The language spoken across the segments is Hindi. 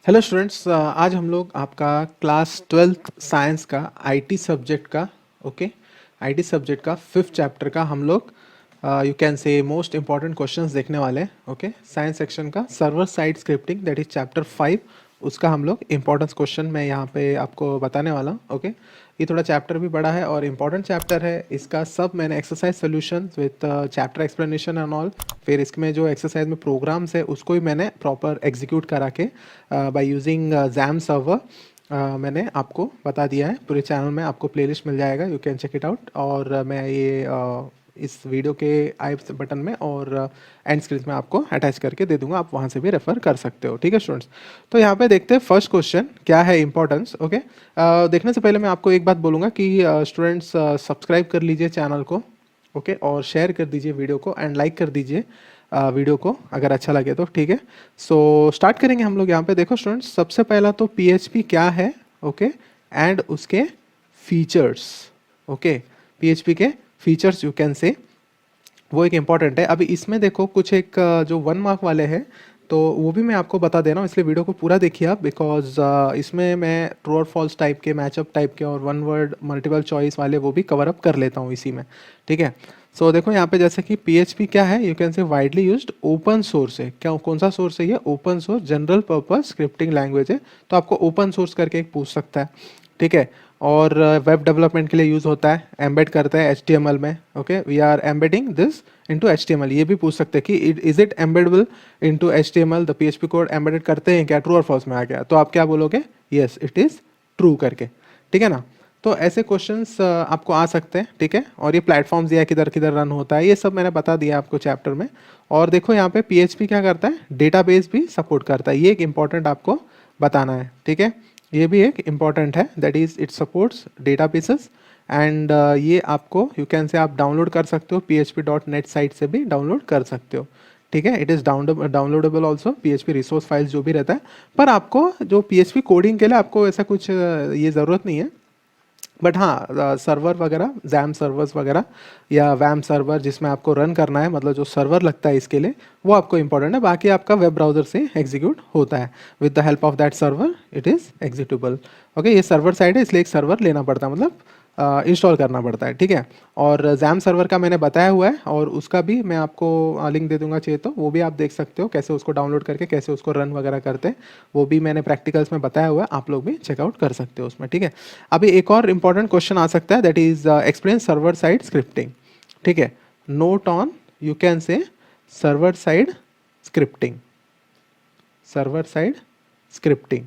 हेलो स्टूडेंट्स, आज हम लोग आपका क्लास ट्वेल्थ साइंस का आईटी सब्जेक्ट का ओके आईटी सब्जेक्ट का फिफ्थ चैप्टर का हम लोग यू कैन से मोस्ट इंपॉर्टेंट क्वेश्चंस देखने वाले हैं। ओके, साइंस सेक्शन का server side scripting that is chapter 5, उसका हम लोग इंपॉर्टेंस क्वेश्चन मैं यहाँ पे आपको बताने वाला हूँ। ओके, ये थोड़ा चैप्टर भी बड़ा है और इम्पॉर्टेंट चैप्टर है। इसका सब मैंने exercise solution with chapter explanation and all, फिर इसमें जो एक्सरसाइज में प्रोग्राम्स है उसको भी मैंने प्रॉपर एग्जीक्यूट करा के बाय यूजिंग जैम सर्वर मैंने आपको बता दिया है। पूरे चैनल में आपको प्लेलिस्ट मिल जाएगा, you can check it out. और मैं ये इस वीडियो के आई बटन में और एंड स्क्रीन में आपको अटैच करके दे दूंगा, आप वहाँ से भी रेफर कर सकते हो। ठीक है स्टूडेंट्स, तो यहाँ पे देखते हैं फर्स्ट क्वेश्चन क्या है इंपॉर्टेंस। ओके, देखने से पहले मैं आपको एक बात बोलूँगा कि स्टूडेंट्स सब्सक्राइब कर लीजिए चैनल को, ओके, और शेयर कर दीजिए वीडियो को एंड लाइक कर दीजिए वीडियो को अगर अच्छा लगे तो। ठीक है, सो स्टार्ट करेंगे हम लोग। यहाँ पे देखो स्टूडेंट्स, सबसे पहला तो पीएचपी क्या है, ओके, एंड उसके फीचर्स। ओके, पीएचपी के फीचर्स यू कैन से, वो एक इम्पॉर्टेंट है। अभी इसमें देखो कुछ एक जो 1 मार्क वाले हैं तो वो भी मैं आपको बता दे रहा हूँ, इसलिए वीडियो को पूरा देखिए आप, बिकॉज इसमें मैं ट्रू और फॉल्स टाइप के, मैचअप टाइप के और वन वर्ड मल्टीपल चॉइस वाले वो भी कवर अप कर लेता हूँ इसी में। ठीक है, सो देखो यहाँ पे जैसे कि पीएचपी क्या है, यू कैन से वाइडली यूज्ड ओपन सोर्स है। क्या कौन सा सोर्स है ये? Open source general purpose scripting language है, तो आपको ओपन सोर्स करके एक पूछ सकता है। ठीक है, और वेब डेवलपमेंट के लिए यूज़ होता है, एम्बेड करते हैं HTML में। Okay, we are embedding this into HTML। ये भी पूछ सकते हैं कि is it embeddable into HTML, the PHP code embedded करते हैं क्या, ट्रू और फॉल्स में आ गया तो आप क्या बोलोगे? यस इट इज़ ट्रू करके। ठीक है ना, तो ऐसे क्वेश्चंस आपको आ सकते हैं। ठीक है, और ये प्लेटफॉर्म्स दिया किधर किधर रन होता है, ये सब मैंने बता दिया आपको चैप्टर में। और देखो यहाँ पे पीएचपी क्या करता है, डेटाबेस भी सपोर्ट करता है, ये एक इंपॉर्टेंट आपको बताना है। ठीक है, ये भी एक इम्पॉर्टेंट है, that is it supports databases and ये आपको यू कैन से आप डाउनलोड कर सकते हो, php.net साइट से भी डाउनलोड कर सकते हो। ठीक है, it is downloadable also, PHP resource files जो भी रहता है। पर आपको जो PHP कोडिंग के लिए आपको ऐसा कुछ ये ज़रूरत नहीं है। बट हाँ, सर्वर वगैरह, जैम सर्वर्स वगैरह या वैम सर्वर जिसमें आपको रन करना है, मतलब जो सर्वर लगता है इसके लिए, वो आपको इंपॉर्टेंट है। बाकी आपका वेब ब्राउजर से एग्जीक्यूट होता है, with the help of that server it is executable. Okay, ये सर्वर साइड है इसलिए एक सर्वर लेना पड़ता है, मतलब इंस्टॉल करना पड़ता है। ठीक है, और जैम सर्वर का मैंने बताया हुआ है और उसका भी मैं आपको लिंक दे दूंगा, चाहिए तो वो भी आप देख सकते हो, कैसे उसको डाउनलोड करके कैसे उसको रन वगैरह करते हैं, वो भी मैंने प्रैक्टिकल्स में बताया हुआ है, आप लोग भी चेकआउट कर सकते हो उसमें। ठीक है, अभी एक और इंपॉर्टेंट क्वेश्चन आ सकता है, that is explain server side scripting. ठीक है, नोट ऑन यू कैन से server side scripting, server side scripting,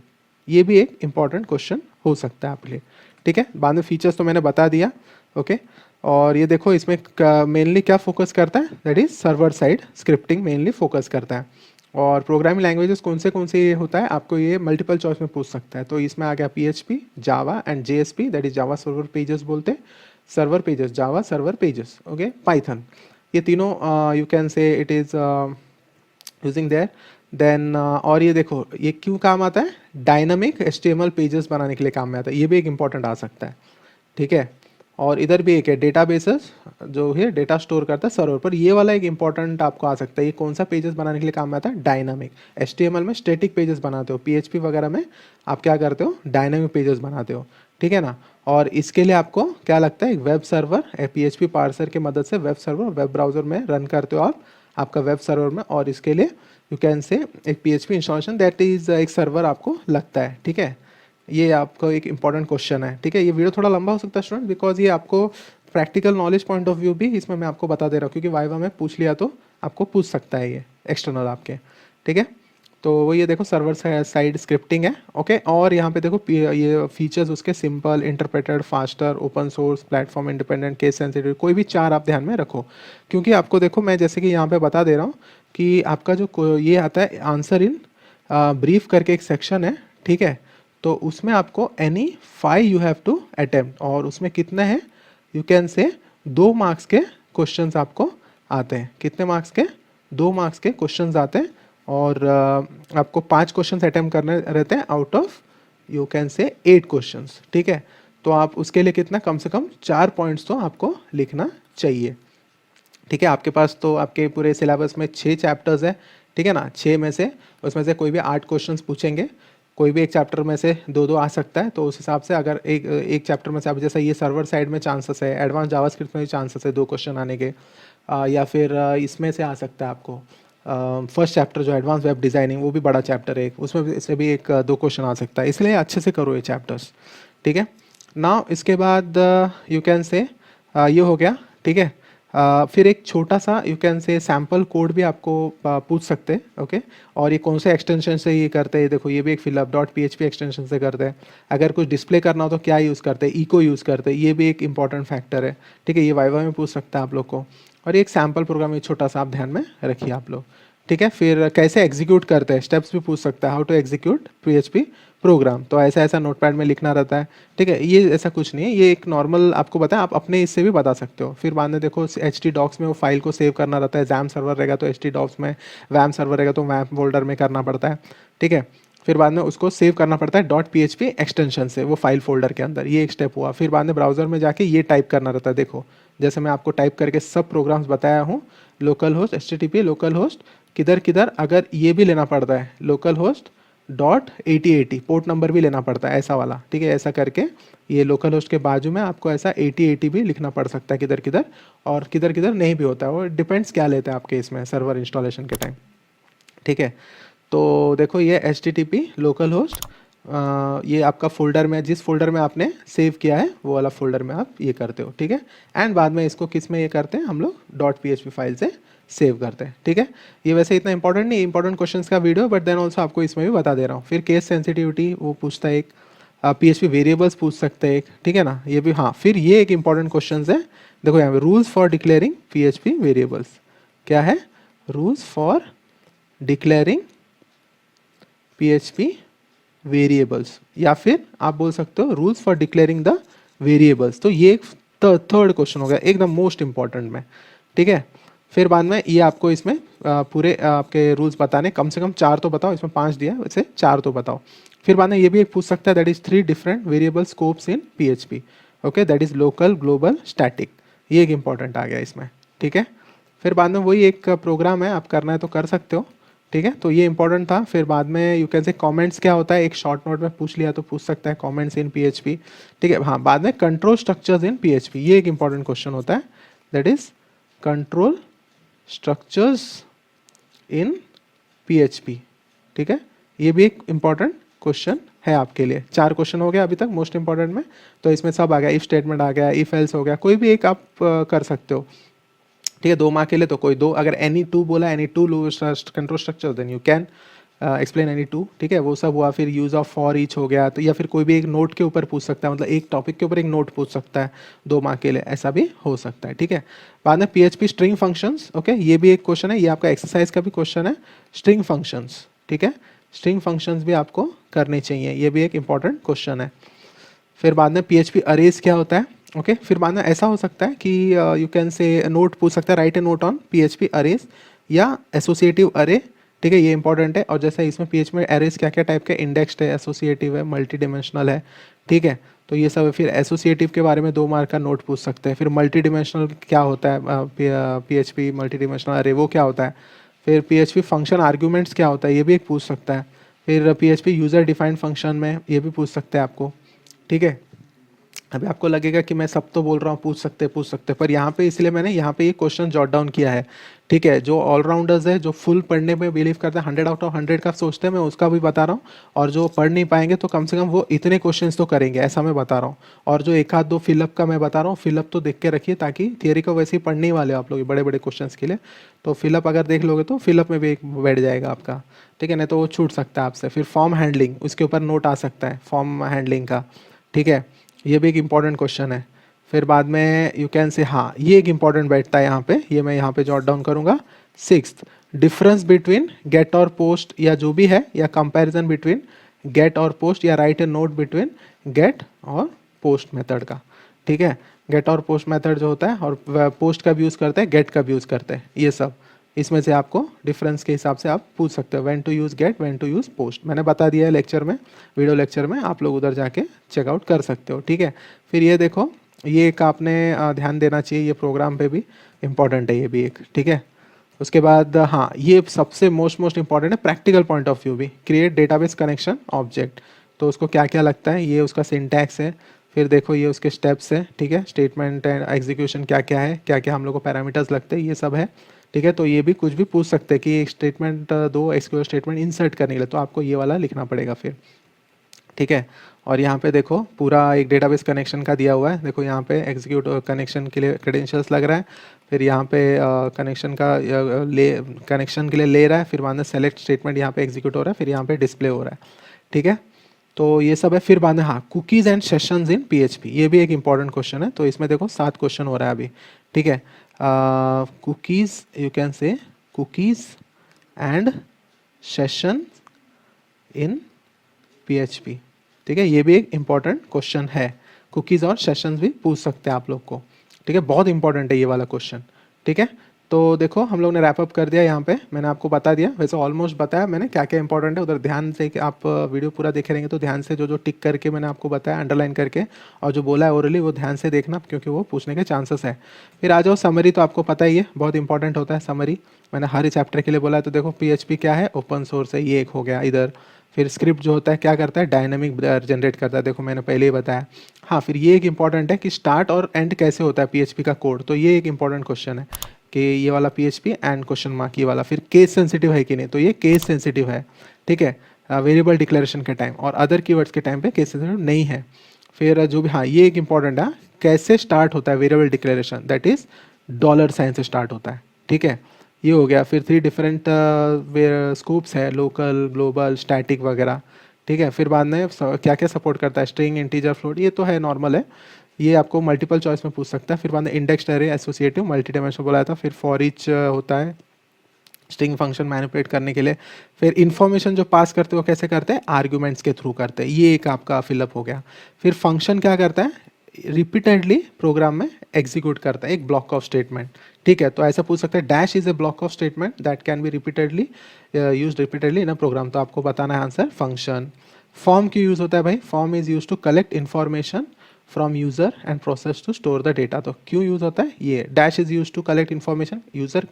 ये भी एक इंपॉर्टेंट क्वेश्चन हो सकता है आपके लिए। ठीक है, बाद में फीचर्स तो मैंने बता दिया। ओके, और ये देखो इसमें मेनली क्या फोकस करता है, that is server side scripting mainly focus करता है। और प्रोग्रामिंग लैंग्वेजेस कौन से ये होता है, आपको ये मल्टीपल चॉइस में पूछ सकता है। तो इसमें आ गया PHP, Java and JSP, that is Java server pages बोलते हैं, server pages, Java server pages. Okay, Python, ये तीनों you can say it is using there. Then और ये देखो ये क्यों काम आता है, डायनामिक HTML पेजेस बनाने के लिए काम में आता है, ये भी एक इंपॉर्टेंट आ सकता है। ठीक है, और इधर भी एक है डेटाबेसेस, जो है डेटा स्टोर करता है सर्वर पर, ये वाला एक इंपॉर्टेंट आपको आ सकता है। ये कौन सा पेजेस बनाने के लिए काम में आता है, डायनामिक। HTML में स्टैटिक पेजेस बनाते हो, PHP वगैरह में आप क्या करते हो, डायनामिक पेजेस बनाते हो। ठीक है ना, और इसके लिए आपको क्या लगता है, एक वेब सर्वर, PHP पार्सर की मदद से वेब सर्वर, वेब ब्राउजर में रन करते हो आप आपका वेब सर्वर में, और इसके लिए यू कैन से एक PHP इंस्टॉलेशन, दैट इज एक सर्वर आपको लगता है। ठीक है, ये आपको एक इंपॉर्टेंट क्वेश्चन है। ठीक है, ये वीडियो थोड़ा लंबा हो सकता है स्टूडेंट, बिकॉज ये आपको practical knowledge point of view भी इसमें मैं आपको बता दे रहा हूँ, क्योंकि वाइवा में पूछ लिया तो आपको पूछ सकता है ये एक्सटर्नल आपके। ठीक है, तो वो ये देखो सर्वर साइड स्क्रिप्टिंग है। ओके, और यहाँ पे देखो ये फीचर्स उसके simple, interpreted, faster, open source, platform independent, case sensitive, कोई भी 4 आप ध्यान में रखो। क्योंकि आपको देखो मैं जैसे कि यहाँ पे बता दे रहा हूँ कि आपका जो ये आता है आंसर इन ब्रीफ करके एक सेक्शन है। ठीक है, तो उसमें आपको any 5 you have to attempt, और उसमें कितने हैं, यू कैन से 2 मार्क्स के क्वेश्चंस आपको आते हैं। कितने मार्क्स के? 2 मार्क्स के क्वेश्चंस आते हैं, और आपको 5 क्वेश्चंस अटेम्प्ट करने रहते हैं आउट ऑफ यू कैन से 8 क्वेश्चंस। ठीक है, तो आप उसके लिए कितना, कम से कम 4 पॉइंट्स तो आपको लिखना चाहिए। ठीक है, आपके पास तो आपके पूरे सिलेबस में 6 चैप्टर्स है। ठीक है ना, 6 में से उसमें से कोई भी 8 क्वेश्चंस पूछेंगे, कोई भी एक चैप्टर में से दो दो आ सकता है, तो उस हिसाब से अगर एक एक चैप्टर में से आप जैसे ये सर्वर साइड में चांसेस है, एडवांस जावास्क्रिप्ट में भी चांसेस है 2 क्वेश्चन आने के, या फिर इसमें से आ सकता है आपको फर्स्ट चैप्टर जो एडवांस वेब डिज़ाइनिंग, वो भी बड़ा चैप्टर है, उसमें से भी एक 2 क्वेश्चन आ सकता है, इसलिए अच्छे से करो ये चैप्टर्स, ठीक है। नाउ इसके बाद यू कैन से ये हो गया, ठीक है। फिर एक छोटा सा यू कैन से सैम्पल कोड भी आपको पूछ सकते हैं, ओके। और ये कौन से एक्सटेंशन से ये करते हैं, देखो ये भी एक फिलअप डॉट PHP एक्सटेंशन से करते हैं। अगर कुछ डिस्प्ले करना हो तो क्या यूज़ करते हैं, इको यूज़ करते हैं, ये भी एक इंपॉर्टेंट फैक्टर है, ठीक है। ये वाइवा में पूछ सकता है आप लोग को। और एक सैम्पल प्रोग्राम, ये छोटा सा आप ध्यान में रखिए आप लोग, ठीक है। फिर कैसे एग्जीक्यूट करते हैं, स्टेप्स भी पूछ सकता है, how to execute PHP program, तो ऐसा ऐसा नोटपैड में लिखना रहता है, ठीक है। ये ऐसा कुछ नहीं है, ये एक नॉर्मल आपको बताया, आप अपने इससे भी बता सकते हो। फिर बाद में देखो HT docs में वो फाइल को सेव करना रहता है, जैम सर्वर रहेगा तो HT docs में, वैम सर्वर रहेगा तो वैम फोल्डर में करना पड़ता है, ठीक है। फिर बाद में उसको सेव करना पड़ता है .php एक्सटेंशन से वो फाइल फोल्डर के अंदर, ये एक स्टेप हुआ। फिर बाद में ब्राउजर में जाके ये टाइप करना रहता है, देखो जैसे मैं आपको टाइप करके सब प्रोग्राम्स बताया हूँ, local host HTTP local host किधर किधर, अगर ये भी लेना पड़ता है लोकल होस्ट .8080 पोर्ट नंबर भी लेना पड़ता है ऐसा वाला, ठीक है। ऐसा करके ये लोकल होस्ट के बाजू में आपको ऐसा 8080 भी लिखना पड़ सकता है किधर किधर, और किधर किधर नहीं भी होता है, वो डिपेंड्स क्या लेते हैं आपके इसमें सर्वर इंस्टॉलेशन के टाइम, ठीक है। तो देखो ये HTTP लोकल होस्ट, ये आपका फोल्डर में, जिस फोल्डर में आपने सेव किया है वो वाला फोल्डर में आप ये करते हो, ठीक है। एंड बाद में इसको किस में ये करते हैं हम लोग .php फाइल से सेव करते हैं, ठीक है। ये वैसे इतना इंपॉर्टेंट नहीं, इंपॉर्टेंट क्वेश्चंस का वीडियो, बट देन ऑल्सो आपको इसमें भी बता दे रहा हूँ। फिर केस सेंसिटिविटी वो पूछता है एक, PHP वेरिएबल्स पूछ सकते हैं एक, ठीक है ना, ये भी। हाँ, फिर ये एक इंपॉर्टेंट क्वेश्चन है, देखो यहाँ पे rules for declaring PHP variables, क्या है, rules for declaring PHP variables, या फिर आप बोल सकते हो rules for declaring the variables. तो ये एक थर्ड क्वेश्चन हो गया एकदम मोस्ट इंपॉर्टेंट में, ठीक है। फिर बाद में ये आपको इसमें पूरे आपके रूल्स बताने, कम से कम 4 तो बताओ, इसमें 5 दिया है वैसे 4 तो बताओ। फिर बाद में ये भी एक पूछ सकता है, that is 3 different variable scopes in PHP, okay, that is local global static, ये एक इंपॉर्टेंट आ गया इसमें, ठीक है। फिर बाद में वही एक प्रोग्राम है, आप करना है तो कर सकते हो, ठीक है। तो ये इंपॉर्टेंट था। फिर बाद में यू कैन से कमेंट्स क्या होता है, एक शॉर्ट नोट में पूछ लिया तो पूछ सकता है कमेंट्स इन PHP, ठीक है। हाँ, बाद में कंट्रोल स्ट्रक्चर्स इन PHP, ये एक इंपॉर्टेंट क्वेश्चन होता है, that is control structures in PHP, ठीक है। ये भी एक इंपॉर्टेंट क्वेश्चन है आपके लिए। 4 क्वेश्चन हो गया अभी तक मोस्ट इंपॉर्टेंट में, तो इसमें सब आ गया, इफ स्टेटमेंट आ गया, इफ एल्स हो गया, कोई भी एक आप कर सकते हो, ठीक है। 2 मार्क के लिए तो कोई 2, अगर एनी टू बोला, any two control structure, then you can explain any two, ठीक है, वो सब हुआ। फिर यूज़ ऑफ फॉर ईच हो गया, तो या फिर कोई भी एक नोट के ऊपर पूछ सकता है, मतलब एक टॉपिक के ऊपर एक नोट पूछ सकता है 2 मार्क के लिए, ऐसा भी हो सकता है, ठीक है। बाद में PHP स्ट्रिंग फंक्शंस, ओके, ये भी एक क्वेश्चन है, ये आपका एक्सरसाइज का भी क्वेश्चन है, स्ट्रिंग फंक्शंस, ठीक है। स्ट्रिंग फंक्शंस भी आपको करने चाहिए, ये भी एक इंपॉर्टेंट क्वेश्चन है। फिर बाद में PHP अरेज क्या होता है, ओके। फिर बाद में ऐसा हो सकता है कि यू कैन से नोट पूछ सकता है, right A note on PHP arrays या एसोसिएटिव अरे, ठीक है, ये इंपॉर्टेंट है। और जैसे इसमें PHP में अरेज क्या क्या टाइप के, इंडेक्स्ड है, एसोसिएटिव है, मल्टी डिमेंशनल है, ठीक है, तो ये सब है। फिर एसोसिएटिव के बारे में 2 मार्क का नोट पूछ सकते हैं। फिर मल्टी डिमेंशनल क्या होता है, PHP मल्टी डिमेंशनल अरे वो क्या होता है। फिर PHP फंक्शन आर्ग्यूमेंट्स क्या होता है, ये भी एक पूछ सकता है। फिर PHP यूज़र डिफाइंड फंक्शन में ये भी पूछ सकते हैं आपको, ठीक है। अभी आपको लगेगा कि मैं सब तो बोल रहा हूँ, पूछ सकते, पर यहाँ पे इसलिए मैंने यहाँ पे ये क्वेश्चन जॉट डाउन किया है, ठीक है। जो ऑलराउंडर्स है, जो फुल पढ़ने में बिलीव करते हैं, 100 आउट ऑफ 100 का सोचते हैं, मैं उसका भी बता रहा हूँ। और जो पढ़ नहीं पाएंगे तो कम से कम वो इतने क्वेश्चंस तो करेंगे, ऐसा मैं बता रहा हूँ। और जो एक आध 2 फिलअप का मैं बता रहा हूँ, फिलअप तो देख के रखिए, ताकि थियरी को वैसे ही पढ़ने ही वाले हो आप लोग बड़े बड़े क्वेश्चन के लिए, तो फिलअप अगर देख लोगे तो फिलअप में भी एक बैठ जाएगा आपका, ठीक है, नहीं तो वो छूट सकता है आपसे। फिर फॉर्म हैंडलिंग, उसके ऊपर नोट आ सकता है फॉर्म हैंडलिंग का, ठीक है, ये भी एक इंपॉर्टेंट क्वेश्चन है। फिर बाद में यू कैन से, हाँ, ये एक इंपॉर्टेंट बैठता है यहाँ पे, ये मैं यहाँ पे जॉट डाउन करूँगा। 6th, डिफरेंस बिटवीन गेट और पोस्ट, या जो भी है, या कंपैरिजन बिटवीन गेट और पोस्ट, या राइट ए नोट बिटवीन गेट और पोस्ट मेथड का, ठीक है। गेट और पोस्ट मेथड जो होता है, और पोस्ट का भी यूज़ करते हैं, गेट का भी यूज़ करते हैं, ये सब इसमें से आपको डिफरेंस के हिसाब से आप पूछ सकते हो। When to use get, when to use post, मैंने बता दिया है लेक्चर में, वीडियो लेक्चर में, आप लोग उधर जाके चेकआउट कर सकते हो, ठीक है। फिर ये देखो, ये एक आपने ध्यान देना चाहिए, ये प्रोग्राम पे भी इम्पॉर्टेंट है, ये भी एक, ठीक है। उसके बाद हाँ, ये सबसे मोस्ट इंपॉर्टेंट है प्रैक्टिकल पॉइंट ऑफ व्यू भी, क्रिएट डेटाबेस कनेक्शन ऑब्जेक्ट। तो उसको क्या क्या लगता है, ये उसका सिंटैक्स है, फिर देखो ये उसके स्टेप्स है, ठीक है, स्टेटमेंट एंड एग्जीक्यूशन क्या क्या है, क्या क्या हम लोग को पैरामीटर्स लगते हैं, ये सब है, ठीक है। तो ये भी कुछ भी पूछ सकते हैं कि एक स्टेटमेंट दो, एक्सक्यूज स्टेटमेंट इंसर्ट करने के लिए, तो आपको ये वाला लिखना पड़ेगा फिर, ठीक है। और यहाँ पे देखो पूरा एक डेटाबेस कनेक्शन का दिया हुआ है, देखो यहाँ पे एग्जीक्यूट कनेक्शन के लिए क्रेडेंशियल्स लग रहा है, फिर यहाँ पे कनेक्शन का ले कनेक्शन के लिए ले रहा है, फिर बाद में सेलेक्ट स्टेटमेंट यहाँ पे एग्जीक्यूट हो रहा है, फिर यहाँ पे डिस्प्ले हो रहा है, ठीक है। तो ये सब है। फिर बाद में हाँ, cookies and sessions in PHP, ये भी एक इंपॉर्टेंट क्वेश्चन है। तो इसमें देखो 7 क्वेश्चन हो रहा है अभी, ठीक है। कुकीज़, यू कैन से cookies and session in PHP, ठीक है, ये भी एक इम्पॉर्टेंट क्वेश्चन है। कुकीज़ और सेशंस भी पूछ सकते हैं आप लोग को, ठीक है, बहुत इंपॉर्टेंट है ये वाला क्वेश्चन, ठीक है। तो देखो हम लोग ने रैप अप कर दिया यहाँ पे, मैंने आपको बता दिया, वैसे ऑलमोस्ट बताया मैंने क्या क्या इंपॉर्टेंट है। उधर ध्यान से कि आप वीडियो पूरा देखे रहेंगे तो ध्यान से जो जो टिक करके मैंने आपको बताया अंडरलाइन करके, और जो बोला है ओरली वो ध्यान से देखना, क्योंकि वो पूछने के चांसेस है। फिर आ जाओ समरी, तो आपको पता ही है बहुत इंपॉर्टेंट होता है समरी, मैंने हर चैप्टर के लिए बोला है। तो देखो पीएचपी क्या है, ओपन सोर्स है, ये एक हो गया इधर। फिर स्क्रिप्ट जो होता है क्या करता है, डायनामिक जनरेट करता है, देखो मैंने पहले ही बताया। हाँ, फिर ये एक इंपॉर्टेंट है कि स्टार्ट और एंड कैसे होता है पीएचपी का कोड, तो ये एक इंपॉर्टेंट क्वेश्चन है कि ये वाला पीएचपी एंड क्वेश्चन मार्क ये वाला। फिर केस सेंसिटिव है कि नहीं, तो ये केस सेंसिटिव है, ठीक है, वेरिएबल डिक्लेरेशन के टाइम, और अदर कीवर्ड्स के टाइम पे केस सेंसिटिव नहीं है। फिर जो भी, हाँ ये एक इंपॉर्टेंट है, कैसे स्टार्ट होता है variable declaration, that is dollar sign से स्टार्ट होता है, ठीक है, ये हो गया। फिर 3 डिफरेंट स्कोप्स है, लोकल, ग्लोबल, स्टैटिक वगैरह, ठीक है। फिर बाद में क्या क्या सपोर्ट करता है, स्ट्रिंग, इंटीजर, फ्लोट, ये तो है नॉर्मल है, ये आपको मल्टीपल चॉइस में पूछ सकता है। फिर बाद में index array, associative, multi dimensional बोला था। फिर फॉर ईच होता है स्ट्रिंग फंक्शन मैनिपुलेट करने के लिए। फिर इन्फॉर्मेशन जो पास करते हो कैसे करते हैं, आर्ग्यूमेंट्स के थ्रू करते हैं, ये एक आपका फिलअप हो गया। फिर फंक्शन क्या करता है, रिपीटेडली प्रोग्राम में एग्जीक्यूट करता है एक ब्लॉक ऑफ स्टेटमेंट, ठीक है। तो ऐसा पूछ सकते हैं, dash is a block of statement that can be repeatedly use repeatedly in a program, तो आपको बताना है आंसर फंक्शन। फॉर्म क्यों यूज होता है भाई, form is use to collect information from user and process to store the data, तो क्यों यूज होता है ये। Dash is use to collect information, user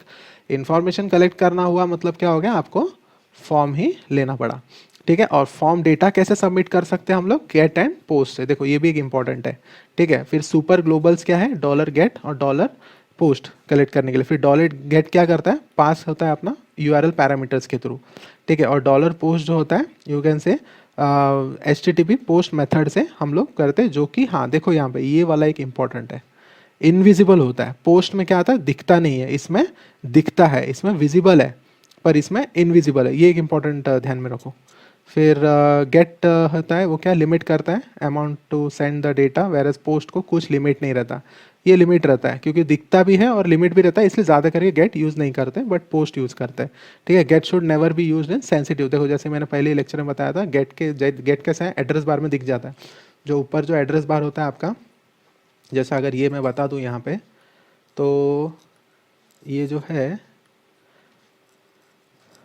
information collect करना हुआ, मतलब क्या हो गया, आपको फॉर्म ही लेना पड़ा, ठीक है। और फॉर्म डेटा कैसे सबमिट कर सकते हैं हम लोग, गेट एंड पोस्ट से, देखो ये भी एक इंपॉर्टेंट है, ठीक है। फिर सुपर ग्लोबल्स क्या है, डॉलर गेट और डॉलर पोस्ट कलेक्ट करने के लिए। फिर डॉलर गेट क्या करता है, पास होता है अपना यूआरएल पैरामीटर्स के थ्रू, ठीक है। और डॉलर पोस्ट जो होता है, यू कैन से HTTP पोस्ट मेथड से हम लोग करते हैं, जो कि हाँ देखो यहाँ पे ये वाला एक इंपॉर्टेंट है, इनविजिबल होता है। पोस्ट में क्या आता है, दिखता नहीं है, इसमें दिखता है, इसमें विजिबल है, पर इसमें इनविजिबल है, ये एक इंपॉर्टेंट ध्यान में रखो। फिर गेट होता है, वो क्या लिमिट करता है amount to send the data, whereas post को कुछ लिमिट नहीं रहता, ये लिमिट रहता है, क्योंकि दिखता भी है और लिमिट भी रहता है, इसलिए ज़्यादा करके गेट यूज़ नहीं करते, बट पोस्ट यूज़ करते हैं, ठीक है। Get should never be use in sensitive, देखो जैसे मैंने पहले लेक्चर में बताया था, गेट कैसा है, एड्रेस बार में दिख जाता है, जो ऊपर जो एड्रेस बार होता है आपका, जैसा अगर ये मैं बता दूँ यहाँ पे, तो ये जो है,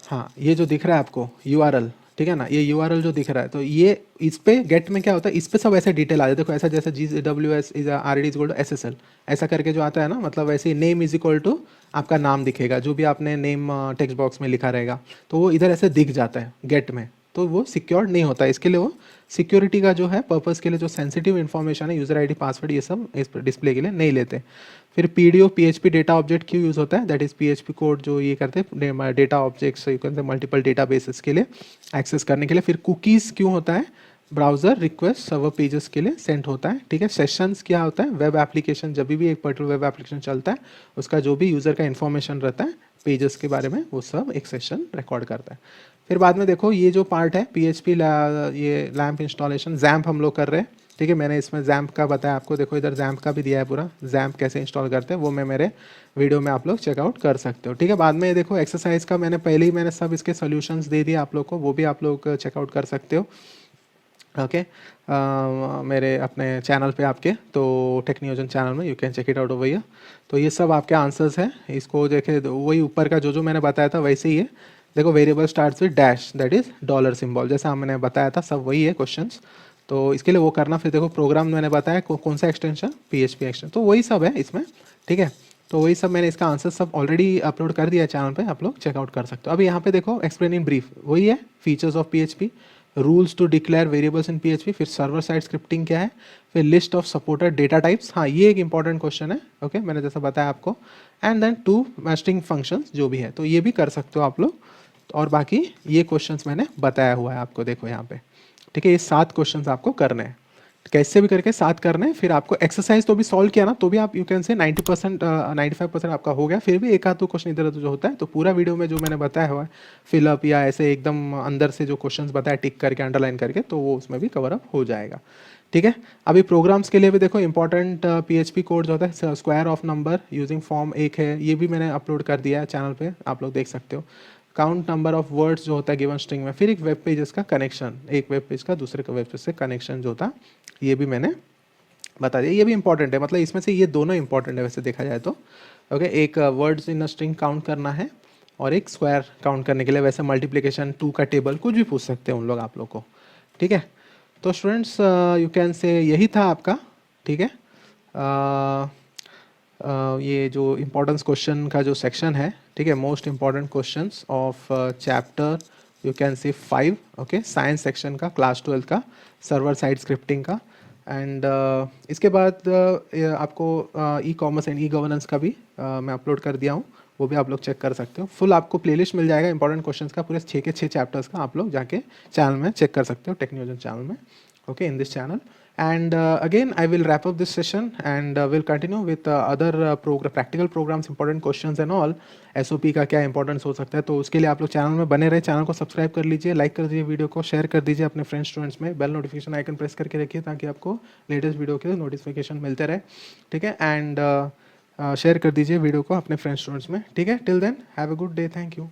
हाँ ये जो दिख रहा है आपको यूआरएल, ठीक है ना, ये यूआरएल जो दिख रहा है, तो ये इस पे गेट में क्या होता है, इस पे सब ऐसे डिटेल आ जाए, देखो ऐसा जैसे GWS is R D is equal to SSL, ऐसा करके जो आता है ना, मतलब वैसे ही नेम इज इक्वल टू आपका नाम दिखेगा, जो भी आपने नेम टेक्स्ट बॉक्स में लिखा रहेगा, तो वो इधर ऐसे दिख जाता है गेट में, तो वो सिक्योर्ड नहीं होता है, इसके लिए वो सिक्योरिटी का जो है पर्पस के लिए जो सेंसिटिव इन्फॉर्मेशन है, यूजर आईडी, पासवर्ड, ये सब इस डिस्प्ले के लिए नहीं लेते। फिर PDO PHP डेटा ऑब्जेक्ट क्यों यूज़ होता है, दैट इज़ PHP कोड जो ये करते हैं डेटा ऑब्जेक्ट्स, यू कैन से मल्टीपल डेटा बेसिस के लिए एक्सेस करने के लिए। फिर कुकीज़ क्यों होता है, ब्राउजर रिक्वेस्ट सर्वर पेजेस के लिए सेंड होता है, ठीक है। सेशंस क्या होता है, वेब एप्लीकेशन, जब भी एक पर्टिकुलर वेब एप्लीकेशन चलता है, उसका जो भी यूज़र का इन्फॉर्मेशन रहता है पेजेस के बारे में, वो सब एक सेशन रिकॉर्ड करता है। फिर बाद में देखो ये जो पार्ट है PHP ये लैम्प इंस्टॉलेशन, जैम्प हम लोग कर रहे हैं, ठीक है। मैंने इसमें जैम्प का बताया आपको, देखो इधर जैम्प का भी दिया है पूरा, जैम्प कैसे इंस्टॉल करते हैं वो मैं मेरे वीडियो में आप लोग चेकआउट कर सकते हो, ठीक है। बाद में देखो एक्सरसाइज का मैंने पहले ही मैंने सब इसके सॉल्यूशंस दे दिए आप लोग को, वो भी आप लोग चेकआउट कर सकते हो, ओके। मेरे अपने चैनल पे आपके, तो टेक्नियोजन चैनल में, you can check it out over here. तो ये सब आपके आंसर्स हैं, इसको देखे वही ऊपर का जो जो मैंने बताया था वैसे ही है। देखो variable starts with dash, that is dollar symbol, जैसा मैंने बताया था सब वही है क्वेश्चंस, तो इसके लिए वो करना। फिर देखो प्रोग्राम मैंने बताया कौन सा एक्सटेंशन, PHP एक्सटेंशन, तो वही सब है इसमें, ठीक है। तो वही सब मैंने इसका आंसर सब ऑलरेडी अपलोड कर दिया है चैनल पे, आप लोग चेकआउट कर सकते हो। अभी यहाँ पे देखो एक्सप्लेन इन ब्रीफ वही है, features of PHP, rules to declare variables in PHP, फिर सर्वर साइड स्क्रिप्टिंग क्या है, फिर list of supported data types, हाँ ये एक इंपॉर्टेंट क्वेश्चन है, ओके मैंने जैसा बताया आपको, एंड देन टू मैस्टिंग फंक्शंस जो भी है, तो ये भी कर सकते हो आप लोग। और बाकी ये क्वेश्चंस मैंने बताया हुआ है आपको, देखो यहाँ पे, ठीक है, ये 7 क्वेश्चंस आपको करने हैं, कैसे भी करके 7 करने हैं। फिर आपको एक्सरसाइज तो भी सॉल्व किया ना, तो भी आप यू कैन से 90% 95% आपका हो गया, फिर भी एक आध दो क्वेश्चन इधर उधर जो होता है, तो पूरा वीडियो में जो मैंने बताया हुआ है फिलअप या ऐसे एकदम अंदर से जो क्वेश्चंस बताया टिक करके अंडरलाइन करके, तो वो उसमें भी कवर अप हो जाएगा, ठीक है। अभी प्रोग्राम्स के लिए भी देखो इंपॉर्टेंट पीएचपी कोड जो होता है square of number using form एक है, ये भी मैंने अपलोड कर दिया है चैनल पे, आप लोग देख सकते हो। काउंट नंबर ऑफ वर्ड्स जो होता है गिवन स्ट्रिंग में, फिर एक वेब पेजेस का कनेक्शन, एक वेब पेज का दूसरे का वेब पेज से कनेक्शन जो होता है ये भी मैंने बता दिया, ये भी इंपॉर्टेंट है, मतलब इसमें से ये दोनों इंपॉर्टेंट है वैसे देखा जाए तो, ओके। एक words in a string count करना है और एक स्क्वायर काउंट करने के लिए वैसे मल्टीप्लिकेशन 2 का टेबल कुछ भी पूछ सकते हैं उन लोग आप लोग को, ठीक है। तो स्टूडेंट्स यू कैन से यही था आपका, ठीक है। ये जो इम्पोर्टेंस क्वेश्चन का जो सेक्शन है, ठीक है, most important questions of chapter you can से 5, ओके, साइंस सेक्शन का, क्लास 12 का, सर्वर साइड स्क्रिप्टिंग का, एंड इसके बाद आपको e commerce and e governance का भी मैं अपलोड कर दिया हूँ, वो भी आप लोग चेक कर सकते हो। फुल आपको प्लेलिस्ट मिल जाएगा इंपॉर्टेंट क्वेश्चंस का, पूरे 6 के 6 चैप्टर्स का, आप लोग जाके चैनल में चेक कर सकते हो, टेक्नोलॉजी चैनल में, okay, in this channel. And again I will wrap up this session and we'll continue with other practical programs, important questions and all, SOP का क्या इंपॉर्टेंस हो सकता है, तो उसके लिए आप लोग चैनल में बने रहे, चैनल को सब्सक्राइब कर लीजिए, लाइक कर दीजिए, वीडियो को शेयर कर दीजिए अपने फ्रेंड्स स्टूडेंट्स में, बेल नोटिफिकेशन आइकन प्रेस करके रखिए ताकि आपको लेटेस्ट वीडियो के नोटिफिकेशन मिलते रहे, ठीक है। एंड शेयर कर दीजिए वीडियो को अपने फ्रेंड्स स्टूडेंट्स में, ठीक है। Till then have a good day, thank you.